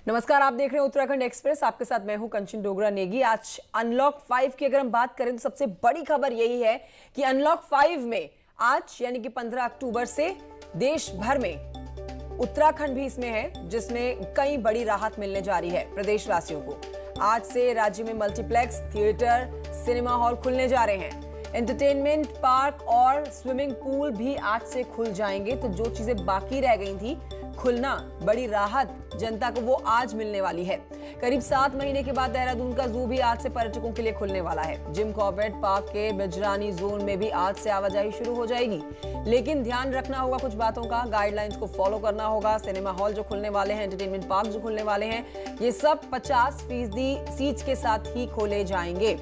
नमस्कार, आप देख रहे हैं उत्तराखंड एक्सप्रेस। आपके साथ मैं हूं कंचन डोगरा नेगी। आज अनलॉक 5 की अगर हम बात करें तो सबसे बड़ी खबर यही है कि अनलॉक 5 में आज यानी कि 15 अक्टूबर से देश भर में उत्तराखंड भी इसमें है, जिसमें कई बड़ी राहत मिलने जा रही है प्रदेशवासियों को। आज से राज्य में मल्टीप्लेक्स, थिएटर, सिनेमा हॉल खुलने जा रहे हैं। एंटरटेनमेंट पार्क और स्विमिंग पूल भी आज से खुल जाएंगे। तो जो चीजें बाकी रह गई थी खुलना, बड़ी राहत जनता को, वो आज मिलने वाली है। करीब 7 महीने के बाद देहरादून का जू भी आज से पर्यटकों के लिए खुलने वाला है। जिम कॉर्बेट पार्क के बिजरानी जोन में भी आज से आवाजाही शुरू हो जाएगी, लेकिन ध्यान रखना होगा कुछ बातों का। गाइडलाइंस को फॉलो करना होगा। सिनेमा हॉल जो खुलने वाले हैं, एंटरटेनमेंट पार्क जो खुलने वाले हैं, ये सब 50% सीट्स के साथ ही खोले जाएंगे।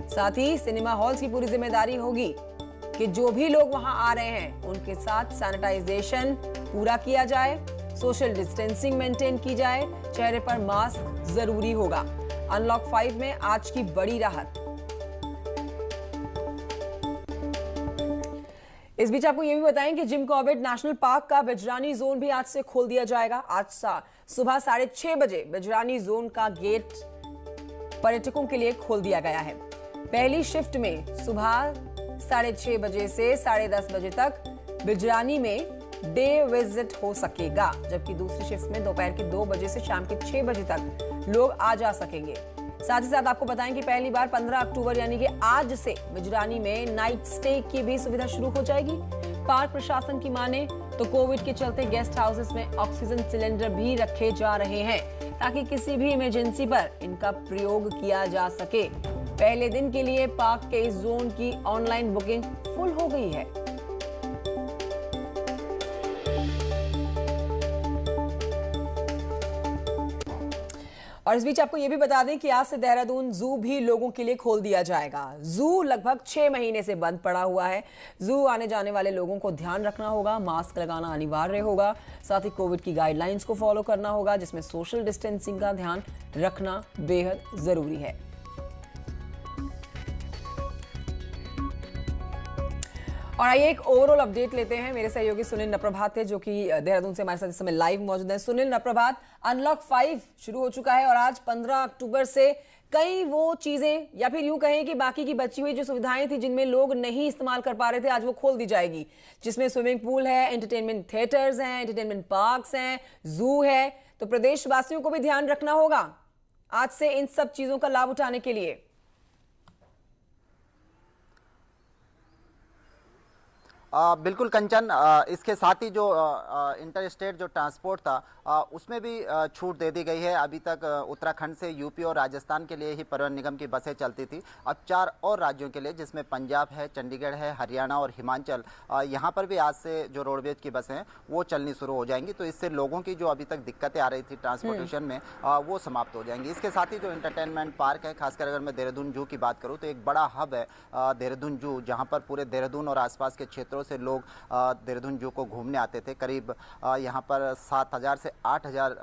साथ ही सिनेमा हॉल्स की पूरी जिम्मेदारी होगी कि जो भी लोग वहां आ रहे हैं उनके साथ सैनिटाइजेशन पूरा किया जाए, सोशल डिस्टेंसिंग मेंटेन की जाए, चेहरे पर मास्क जरूरी होगा। अनलॉक 5 में आज की बड़ी राहत। इस बीच आपको यह भी बताएं कि जिम कॉर्बेट नेशनल पार्क का बिजरानी जोन भी आज से खोल दिया जाएगा। आज सुबह 6:30 बजे बिजरानी जोन का गेट पर्यटकों के लिए खोल दिया गया है। पहली शिफ्ट में सुबह 6:30 बजे से 10:30 बजे तक बिजरानी में डे विजिट हो सकेगा, जबकि दूसरी शिफ्ट में दोपहर के 2 बजे से शाम के 6 बजे तक लोग आ जा सकेंगे। साथ ही साथ आपको बताएं कि पहली बार 15 अक्टूबर यानी कि आज से बिजरानी में नाइट स्टे की भी सुविधा शुरू हो जाएगी। पार्क प्रशासन की माने तो कोविड के चलते गेस्ट हाउसेस में ऑक्सीजन सिलेंडर भी रखे जा रहे हैं, ताकि किसी भी इमरजेंसी पर इनका प्रयोग किया जा सके। पहले दिन के लिए पार्क के इस जोन की ऑनलाइन बुकिंग फुल हो गई है। और इस बीच आपको यह भी बता दें कि आज से देहरादून जू भी लोगों के लिए खोल दिया जाएगा। जू लगभग 6 महीने से बंद पड़ा हुआ है। जू आने जाने वाले लोगों को ध्यान रखना होगा, मास्क लगाना अनिवार्य होगा। साथ ही कोविड की गाइडलाइंस को फॉलो करना होगा, जिसमें सोशल डिस्टेंसिंग का ध्यान रखना बेहद जरूरी है। और आइए एक ओवरऑल अपडेट लेते हैं। मेरे सहयोगी सुनील नप्रभात थे, जो कि देहरादून से हमारे साथ इस समय लाइव मौजूद हैं। सुनील नप्रभात, अनलॉक 5 शुरू हो चुका है और आज 15 अक्टूबर से कई वो चीजें, या फिर यूं कहें कि बाकी की बची हुई जो सुविधाएं थी जिनमें लोग नहीं इस्तेमाल कर पा रहे थे, आज वो खोल दी जाएगी, जिसमें स्विमिंग पूल है, एंटरटेनमेंट थिएटर्स हैं, एंटरटेनमेंट पार्क्स हैं, जू है। तो प्रदेशवासियों को भी ध्यान रखना होगा आज से इन सब चीजों का लाभ उठाने के लिए। बिल्कुल कंचन, इसके साथ ही जो इंटर स्टेट जो ट्रांसपोर्ट था उसमें भी छूट दे दी गई है। अभी तक उत्तराखंड से यूपी और राजस्थान के लिए ही परिवहन निगम की बसें चलती थी। अब 4 और राज्यों के लिए, जिसमें पंजाब है, चंडीगढ़ है, हरियाणा और हिमाचल, यहाँ पर भी आज से जो रोडवेज की बसें हैं वो चलनी शुरू हो जाएंगी। तो इससे लोगों की जो अभी तक दिक्कतें आ रही थी ट्रांसपोर्टेशन में, वो समाप्त हो जाएंगी। इसके साथ ही जो एंटरटेनमेंट पार्क है, खासकर अगर मैं देहरादून जू की बात करूँ तो एक बड़ा हब है देहरादून जू, जहाँ पर पूरे देहरादून और आसपास के क्षेत्रों से लोग देहरादून जू को घूमने आते थे। करीब यहाँ पर 7,000 से 8,000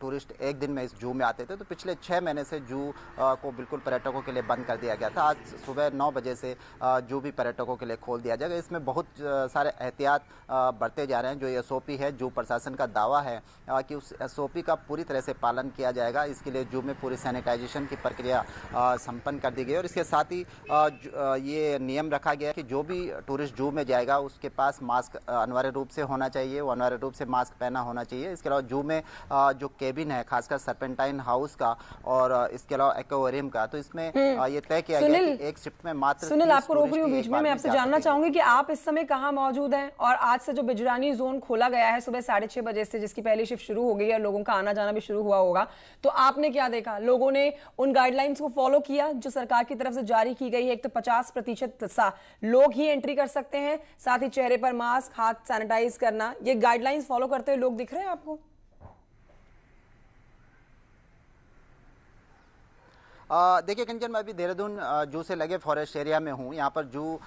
टूरिस्ट एक दिन में इस जू में आते थे। तो पिछले 6 महीने से जू को बिल्कुल पर्यटकों के लिए बंद कर दिया गया था। आज सुबह 9 बजे से जू भी पर्यटकों के लिए खोल दिया जाएगा। इसमें बहुत सारे एहतियात बरते जा रहे हैं। जो एसओपी है, जू प्रशासन का दावा है कि उस एसओपी का पूरी तरह से पालन किया जाएगा। इसके लिए जू में पूरी सैनिटाइजेशन की प्रक्रिया संपन्न कर दी गई। और इसके साथ ही ये नियम रखा गया कि जो भी टूरिस्ट जू में जाएगा उसके पास मास्क अनिवार्य रूप से होना चाहिए, वो अनिवार्य रूप से मास्क पहना होना चाहिए। इसके अलावा जू में जो केबिन है, खासकर सर्पेंटाइन हाउस का और इसके अलावा एक्वेरियम का, तो इसमें ये तय किया गया कि एक शिफ्ट में मात्र। सुनील, आपको रोक रही हूँ बीच में, मैं आपसे जानना चाहूंगी कि आप इस समय कहाँ मौजूद हैं और आज से जो बिजरानी जोन खोला गया है सुबह 6:30 बजे से, जिसकी पहली शिफ्ट शुरू हो गई है और लोगों का आना जाना भी शुरू हुआ होगा, तो आपने क्या देखा? लोगों ने उन गाइडलाइंस को फॉलो किया जो सरकार की तरफ से जारी की गई है? एक तो 50% लोग ही एंट्री कर सकते हैं, साथ ही चेहरे पर मास्क, हाथ सैनिटाइज करना, ये गाइडलाइंस फॉलो करते हुए लोग दिख रहे हैं आपको? देखिए कंचन, मैं अभी देहरादून जू से लगे फॉरेस्ट एरिया में हूँ। यहाँ पर जू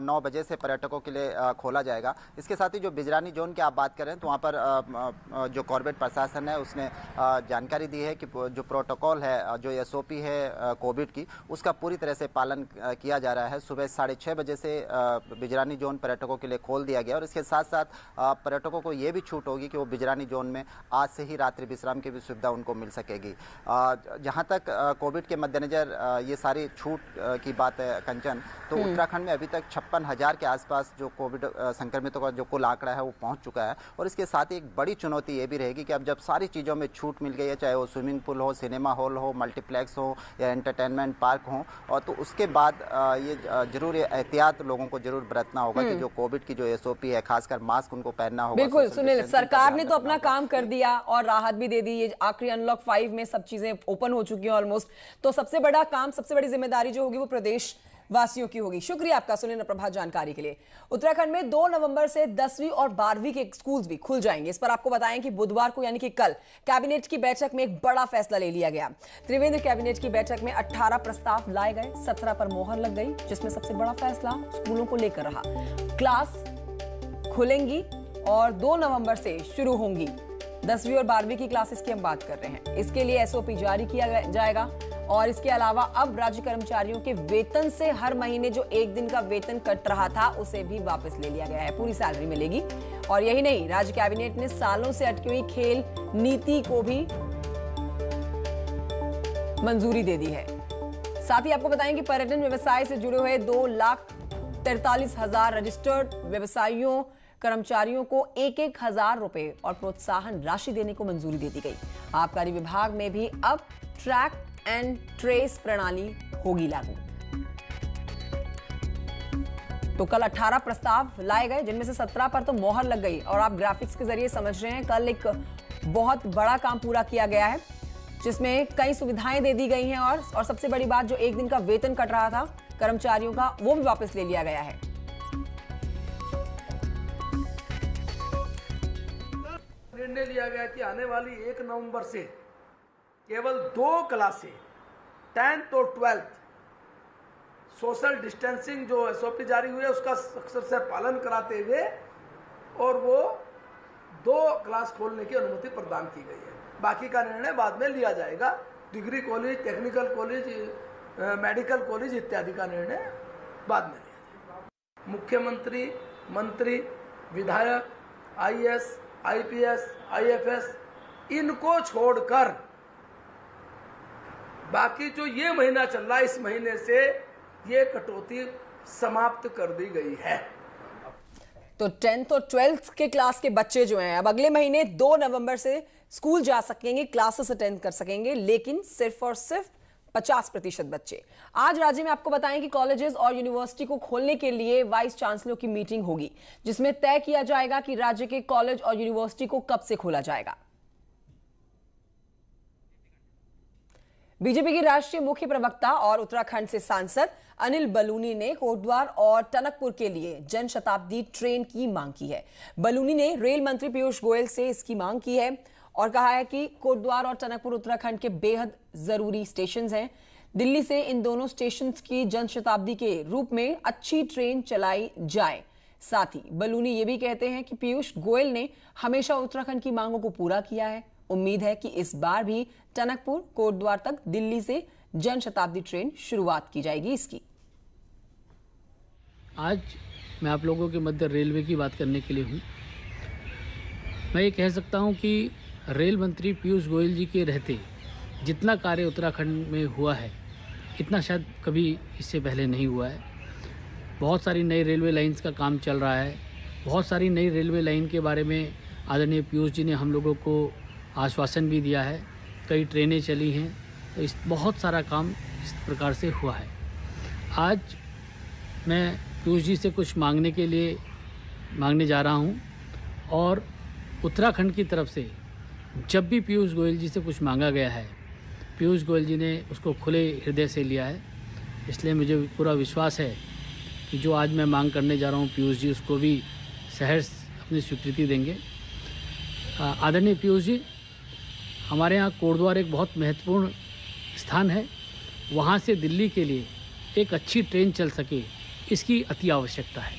9 बजे से पर्यटकों के लिए खोला जाएगा। इसके साथ ही जो बिजरानी जोन की आप बात करें तो वहाँ पर जो कॉर्बेट प्रशासन है उसने जानकारी दी है कि जो प्रोटोकॉल है, जो SOP है कोविड की, उसका पूरी तरह से पालन किया जा रहा है। सुबह 6:30 बजे से बिजरानी जोन पर्यटकों के लिए खोल दिया गया और इसके साथ साथ पर्यटकों को ये भी छूट होगी कि वो बिजरानी जोन में आज से ही रात्रि विश्राम की भी सुविधा उनको मिल सकेगी। जहाँ तक कोविड के मद्देनज़र ये सारी छूट की बात है कंचन, तो उत्तराखंड में अभी तक 56,000 के आसपास जो कोविड संक्रमितों का जो कुल आंकड़ा है वो पहुंच चुका है। और इसके साथ ही एक बड़ी चुनौती ये भी रहेगी कि अब जब सारी चीज़ों में छूट मिल गई है, चाहे वो स्विमिंग पूल हो, सिनेमा हॉल हो, मल्टीप्लेक्स हो या एंटरटेनमेंट पार्क हो, और तो उसके बाद ये जरूर एहतियात लोगों को जरूर बरतना होगा कि जो कोविड की जो SOP है, खासकर मास्क उनको पहनना होगा। बिल्कुल सुनील, सरकार ने तो अपना काम कर दिया और राहत भी दे दी। ये आखिरी अनलॉक 5 में सब चीजें ओपन हो चुकी हैं ऑलमोस्ट। तो सबसे बड़ा काम, सबसे बड़ी जिम्मेदारी जो होगी वो प्रदेश वासियों की होगी। शुक्रिया आपका सुनील प्रभा जानकारी के लिए। उत्तराखंड में 2 नवंबर से 10वीं और 12वीं के स्कूल्स भी खुल जाएंगे। इस पर आपको बताएं कि बुधवार को यानी कि कल कैबिनेट की बैठक में एक बड़ा फैसला ले लिया गया। त्रिवेंद्र कैबिनेट की बैठक में 18 प्रस्ताव लाए गए, 17 पर मोहर लग गई, जिसमें सबसे बड़ा फैसला स्कूलों को लेकर रहा। क्लास खुलेंगी और 2 नवंबर से शुरू होंगी 10वीं और 12वीं की क्लासेस की हम बात कर रहे हैं। इसके लिए SOP जारी किया जाएगा और इसके अलावा अब राज्य कर्मचारियों के वेतन से हर महीने जो 1 दिन का वेतन कट रहा था उसे भी वापस ले लिया गया है, पूरी सैलरी मिलेगी। और यही नहीं, राज्य कैबिनेट ने सालों से अटकी हुई खेल नीति को भी मंजूरी दे दी है। साथ ही आपको बताएं कि पर्यटन व्यवसाय से जुड़े हुए 2,43,000 रजिस्टर्ड व्यवसायियों कर्मचारियों को 1,000 रुपए और प्रोत्साहन राशि देने को मंजूरी दे दी गई। आबकारी विभाग में भी अब ट्रैक एंड ट्रेस प्रणाली होगी लागू। तो कल 18 प्रस्ताव लाए गए, जिनमें से 17 पर तो मोहर लग गई। और आप ग्राफिक्स के जरिए समझ रहे हैं, कल एक बहुत बड़ा काम पूरा किया गया है जिसमें कई सुविधाएं दे दी गई हैं और सबसे बड़ी बात, जो 1 दिन का वेतन कट रहा था कर्मचारियों का, वो भी वापस ले लिया गया है। निर्णय लिया गया कि आने वाली 1 नवंबर से केवल 2 क्लासें 10th और 12th सोशल डिस्टेंसिंग जो SOP जारी हुई है उसका सख्त से पालन कराते हुए और वो 2 क्लास खोलने की अनुमति प्रदान की गई है। बाकी का निर्णय बाद में लिया जाएगा। Degree college, technical college, medical college इत्यादि का निर्णय बाद में लिया जाएगा। मुख्यमंत्री, मंत्री, विधायक, IAS, IPS, IFS इनको छोड़कर बाकी जो ये महीना चल रहा है, इस महीने से ये कटौती समाप्त कर दी गई है। तो 10th और 12th के क्लास के बच्चे जो हैं अब अगले महीने 2 नवंबर से स्कूल जा सकेंगे, क्लासेस अटेंड कर सकेंगे, लेकिन सिर्फ और सिर्फ 50% बच्चे। आज राज्य में आपको बताएं कि कॉलेजेस और यूनिवर्सिटी को खोलने के लिए वाइस चांसलर की मीटिंग होगी, जिसमें तय किया जाएगा कि राज्य के कॉलेज और यूनिवर्सिटी को कब से खोला जाएगा। बीजेपी के राष्ट्रीय मुख्य प्रवक्ता और उत्तराखंड से सांसद अनिल बलूनी ने कोटद्वार और टनकपुर के लिए जन शताब्दी ट्रेन की मांग की है। बलूनी ने रेल मंत्री पीयूष गोयल से इसकी मांग की है और कहा है कि कोटद्वार और टनकपुर उत्तराखंड के बेहद जरूरी स्टेशन हैं। दिल्ली से इन दोनों स्टेशन की जन शताब्दी के रूप में अच्छी ट्रेन चलाई जाए। साथ ही बलूनी ये भी कहते हैं कि पीयूष गोयल ने हमेशा उत्तराखंड की मांगों को पूरा किया है। उम्मीद है कि इस बार भी टनकपुर कोटद्वार तक दिल्ली से जन शताब्दी ट्रेन शुरुआत की जाएगी इसकी। आज मैं आप लोगों के मध्य रेलवे की बात करने के लिए हूँ। मैं ये कह सकता हूँ कि रेल मंत्री पीयूष गोयल जी के रहते जितना कार्य उत्तराखंड में हुआ है, इतना शायद कभी इससे पहले नहीं हुआ है। बहुत सारी नई रेलवे लाइंस का काम चल रहा है। बहुत सारी नई रेलवे लाइन के बारे में आदरणीय पीयूष जी ने हम लोगों को आश्वासन भी दिया है। कई ट्रेनें चली हैं, तो इस बहुत सारा काम इस प्रकार से हुआ है। आज मैं पीयूष जी से कुछ मांगने जा रहा हूँ और उत्तराखंड की तरफ से जब भी पीयूष गोयल जी से कुछ मांगा गया है, पीयूष गोयल जी ने उसको खुले हृदय से लिया है। इसलिए मुझे पूरा विश्वास है कि जो आज मैं मांग करने जा रहा हूँ, पीयूष जी उसको भी सहर्ष अपनी स्वीकृति देंगे। आदरणीय पीयूष जी, हमारे यहाँ कोटद्वार एक बहुत महत्वपूर्ण स्थान है वहाँ से दिल्ली के लिए एक अच्छी ट्रेन चल सके, इसकी अति आवश्यकता है।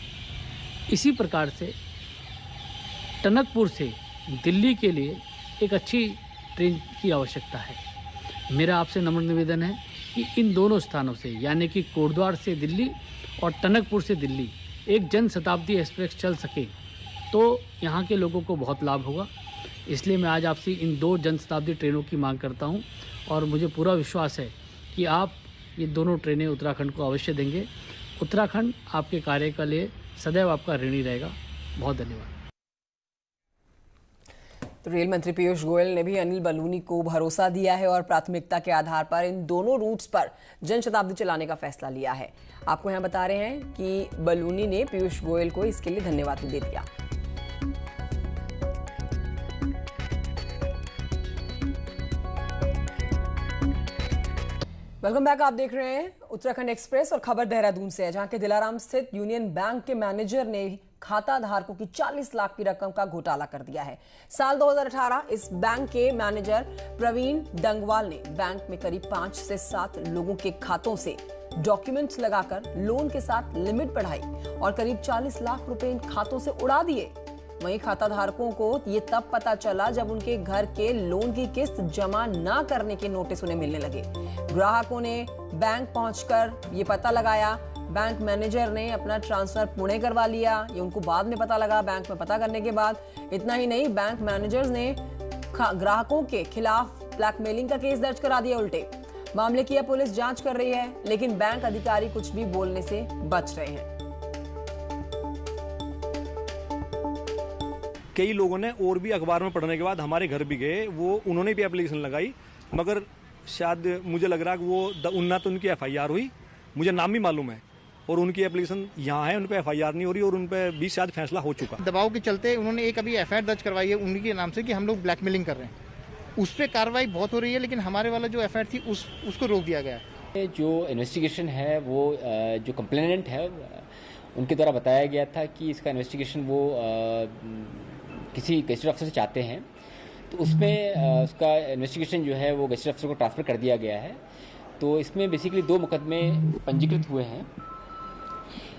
इसी प्रकार से टनकपुर से दिल्ली के लिए एक अच्छी ट्रेन की आवश्यकता है। मेरा आपसे नम्र निवेदन है कि इन दोनों स्थानों से, यानी कि कोटद्वार से दिल्ली और टनकपुर से दिल्ली एक जन शताब्दी एक्सप्रेस चल सके तो यहाँ के लोगों को बहुत लाभ होगा। इसलिए मैं आज आपसे इन 2 जन शताब्दी ट्रेनों की मांग करता हूँ और मुझे पूरा विश्वास है कि आप ये दोनों ट्रेनें उत्तराखंड को अवश्य देंगे। उत्तराखंड आपके कार्य के लिए सदैव आपका ऋणी रहेगा। बहुत धन्यवाद। तो रेल मंत्री पीयूष गोयल ने भी अनिल बलूनी को भरोसा दिया है और प्राथमिकता के आधार पर इन दोनों रूट्स पर जन शताब्दी चलाने का फैसला लिया है। आपको यहाँ बता रहे हैं कि बलूनी ने पीयूष गोयल को इसके लिए धन्यवाद दे दिया। Welcome back. आप देख रहे हैं उत्तराखंड एक्सप्रेस और खबर देहरादून से है, जहां के दिलाराम स्थित यूनियन बैंक के मैनेजर ने खाता धारकों की 40 लाख की रकम का घोटाला कर दिया है। साल 2018 इस बैंक के मैनेजर प्रवीण डंगवाल ने बैंक में करीब 5 से 7 लोगों के खातों से डॉक्यूमेंट्स लगाकर लोन के साथ लिमिट बढ़ाई और करीब 40 लाख रुपए इन खातों से उड़ा दिए। वहीं खाता धारकों को ये तब पता चला जब उनके घर के लोन की किस्त जमा न करने के नोटिस उन्हें मिलने लगे। ग्राहकों ने बैंक पहुंचकर ये पता लगाया। बैंक मैनेजर ने अपना ट्रांसफर पुणे करवा लिया, ये उनको बाद में पता लगा बैंक में पता करने के बाद। इतना ही नहीं, बैंक मैनेजर्स ने ग्राहकों के खिलाफ ब्लैकमेलिंग का केस दर्ज करा दिया। उल्टे मामले की पुलिस जांच कर रही है, लेकिन बैंक अधिकारी कुछ भी बोलने से बच रहे हैं। कई लोगों ने और भी अखबार में पढ़ने के बाद हमारे घर भी गए, वो उन्होंने भी एप्लीकेशन लगाई, मगर शायद मुझे लग रहा है कि वो उन्ना तो उनकी FIR हुई, मुझे नाम भी मालूम है, और उनकी एप्लीकेशन यहाँ है, उन पर FIR नहीं हो रही और उन पर भी शायद फैसला हो चुका। दबाव के चलते उन्होंने एक अभी FIR दर्ज करवाई है उनके नाम से कि हम लोग ब्लैकमेलिंग कर रहे हैं। उस पर कार्रवाई बहुत हो रही है, लेकिन हमारे वाला जो FIR थी उसको रोक दिया गया है। जो इन्वेस्टिगेशन है वो जो कंप्लेनेंट है उनके द्वारा बताया गया था कि इसका इन्वेस्टिगेशन वो किसी गजेटेड अफसर से चाहते हैं, तो उसमें उसका इन्वेस्टिगेशन जो है वो गजेटेड अफसर को ट्रांसफ़र कर दिया गया है। तो इसमें बेसिकली 2 मुकदमे पंजीकृत हुए हैं।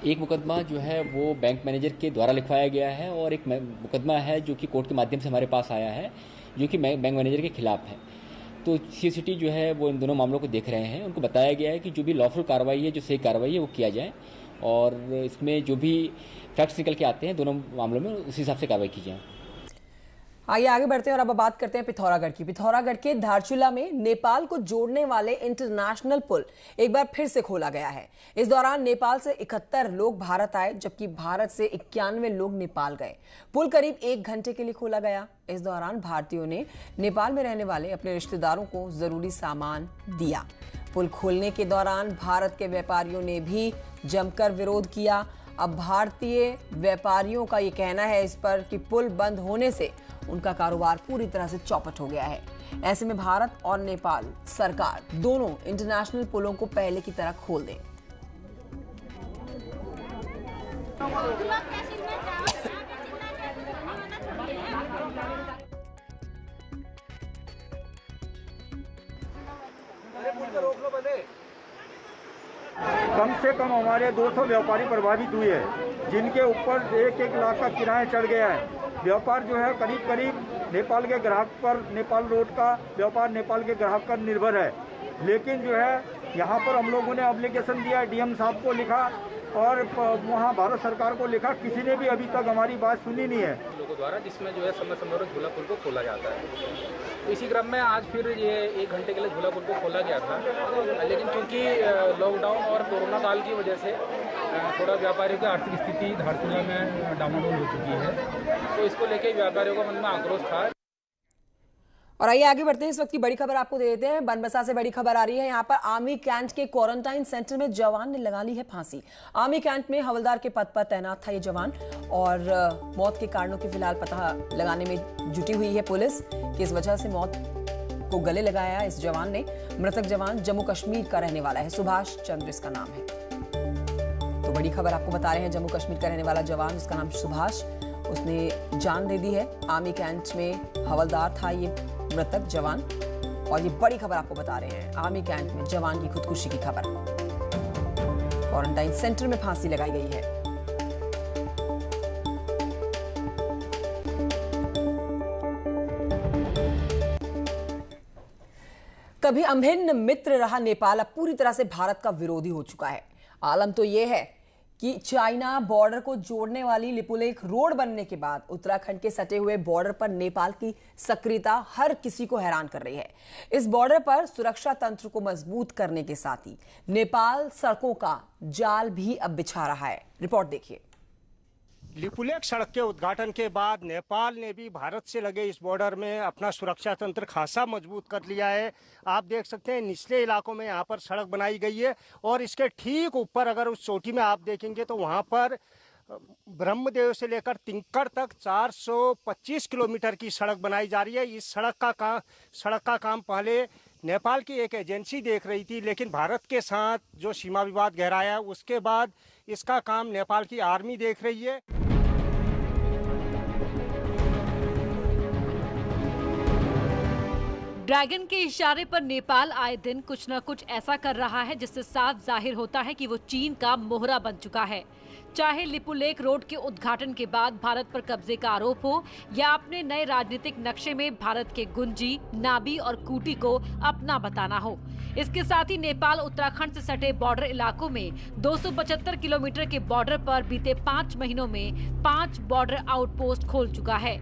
एक मुकदमा जो है वो बैंक मैनेजर के द्वारा लिखवाया गया है और एक मुकदमा है जो कि कोर्ट के माध्यम से हमारे पास आया है, जो कि बैंक मैनेजर के खिलाफ है। तो CCT जो है वो इन दोनों मामलों को देख रहे हैं। उनको बताया गया है कि जो भी लॉफुल कार्रवाई है, जो सही कार्रवाई है वो किया जाए, और इसमें जो भी फैक्ट्स निकल के आते हैं दोनों मामलों में उसी हिसाब से कार्रवाई की जाए। आगे बढ़ते हैं और अब बात करते हैं पिथौरागढ़ की। पिथौरागढ़ के धारचूला में नेपाल को जोड़ने वाले इंटरनेशनल पुल एक बार फिर से खोला गया है। इस दौरान नेपाल से 71 लोग भारत आए, जबकि भारत से 91 लोग नेपाल गए। पुल करीब 1 घंटे के लिए खोला गया। इस दौरान भारतीयों ने नेपाल में रहने वाले अपने रिश्तेदारों को जरूरी सामान दिया। पुल खोलने के दौरान भारत के व्यापारियों ने भी जमकर विरोध किया। अब भारतीय व्यापारियों का ये कहना है इस पर कि पुल बंद होने से उनका कारोबार पूरी तरह से चौपट हो गया है। ऐसे में भारत और नेपाल सरकार दोनों इंटरनेशनल पुलों को पहले की तरह खोल दें। कम से कम हमारे 200 व्यापारी प्रभावित हुए हैं, जिनके ऊपर 1-1 लाख का किराया चढ़ गया है। व्यापार जो है करीब करीब नेपाल के ग्राहक पर, नेपाल रोड का व्यापार नेपाल के ग्राहक पर निर्भर है। लेकिन जो है यहाँ पर हम लोगों ने एप्लीकेशन दिया, DM साहब को लिखा और वहाँ भारत सरकार को लिखा, किसी ने भी अभी तक हमारी बात सुनी नहीं है। लोगों द्वारा जिसमें जो है समय समय पर झूला पुल को खोला जाता है। तो इसी क्रम में आज फिर ये 1 घंटे के लिए झूला पुल को खोला गया था, लेकिन चूंकि लॉकडाउन और कोरोना काल की वजह से थोड़ा व्यापारियों की आर्थिक स्थिति धारचूला में डामाडोल हो चुकी है, तो इसको लेके व्यापारियों का मन में आक्रोश था। और आइए आगे बढ़ते हैं। इस वक्त की बड़ी खबर आपको दे देते हैं। बनबसा से बड़ी खबर आ रही है। यहाँ पर आर्मी कैंट के क्वारंटाइन सेंटर में जवान ने लगा ली है फांसी। आर्मी कैंट में हवलदार के पद पर तैनात था ये जवान, और मौत के कारणों की फिलहाल पता लगाने में जुटी हुई है पुलिस। किस वजह से मौत को गले लगाया इस जवान ने। मृतक जवान जम्मू कश्मीर का रहने वाला है, सुभाष चंद्र इसका नाम है। तो बड़ी खबर आपको बता रहे हैं, जम्मू कश्मीर का रहने वाला जवान, उसका नाम सुभाष, उसने जान दे दी है। आर्मी कैंट में हवलदार था ये मृतक जवान, और ये बड़ी खबर आपको बता रहे हैं, आर्मी कैंप में जवान की खुदकुशी की खबर। क्वारंटाइन सेंटर में फांसी लगाई गई है। कभी अभिन्न मित्र रहा नेपाल अब पूरी तरह से भारत का विरोधी हो चुका है। आलम तो यह है कि चाइना बॉर्डर को जोड़ने वाली लिपुलेख रोड बनने के बाद उत्तराखंड के सटे हुए बॉर्डर पर नेपाल की सक्रियता हर किसी को हैरान कर रही है। इस बॉर्डर पर सुरक्षा तंत्र को मजबूत करने के साथ ही नेपाल सड़कों का जाल भी अब बिछा रहा है। रिपोर्ट देखिए। लिपुलेख सड़क के उद्घाटन के बाद नेपाल ने भी भारत से लगे इस बॉर्डर में अपना सुरक्षा तंत्र खासा मजबूत कर लिया है। आप देख सकते हैं निचले इलाकों में यहाँ पर सड़क बनाई गई है और इसके ठीक ऊपर अगर उस चोटी में आप देखेंगे तो वहाँ पर ब्रह्मदेव से लेकर तिंकर तक 425 किलोमीटर की सड़क बनाई जा रही है। इस सड़क का काम पहले नेपाल की एक एजेंसी देख रही थी, लेकिन भारत के साथ जो सीमा विवाद गहराया उसके बाद इसका काम नेपाल की आर्मी देख रही है। ड्रैगन के इशारे पर नेपाल आए दिन कुछ न कुछ ऐसा कर रहा है जिससे साफ जाहिर होता है कि वो चीन का मोहरा बन चुका है। चाहे लिपुलेख रोड के उद्घाटन के बाद भारत पर कब्जे का आरोप हो या अपने नए राजनीतिक नक्शे में भारत के गुंजी, नाबी और कूटी को अपना बताना हो। इसके साथ ही नेपाल उत्तराखंड से सटे बॉर्डर इलाकों में 275 किलोमीटर के बॉर्डर पर बीते 5 महीनों में 5 बॉर्डर आउटपोस्ट खोल चुका है।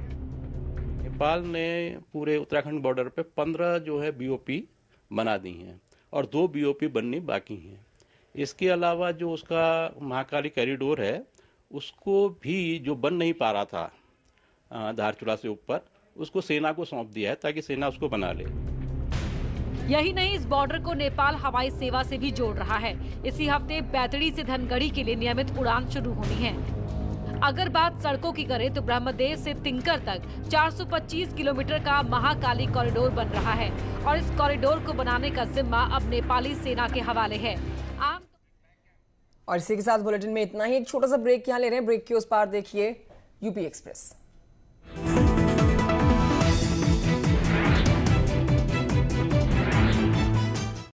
नेपाल ने पूरे उत्तराखंड बॉर्डर पे 15 जो है बीओपी बना दी हैं और 2 बीओपी बननी बाकी हैं। इसके अलावा जो उसका महाकाली कॉरिडोर है उसको भी जो बन नहीं पा रहा था धारचूला से ऊपर, उसको सेना को सौंप दिया है ताकि सेना उसको बना ले। यही नहीं, इस बॉर्डर को नेपाल हवाई सेवा से भी जोड़ रहा है। इसी हफ्ते बैतडी से धनगढ़ी के लिए नियमित उड़ान शुरू होनी है। अगर बात सड़कों की करें तो ब्रह्मदेव से तिंकर तक 425 किलोमीटर का महाकाली कॉरिडोर बन रहा है और इस कॉरिडोर को बनाने का जिम्मा अब नेपाली सेना के हवाले है। और इसी के साथ बुलेटिन में इतना ही। एक छोटा सा ब्रेक यहाँ ले रहे हैं। ब्रेक के उस पार देखिए यूपी एक्सप्रेस।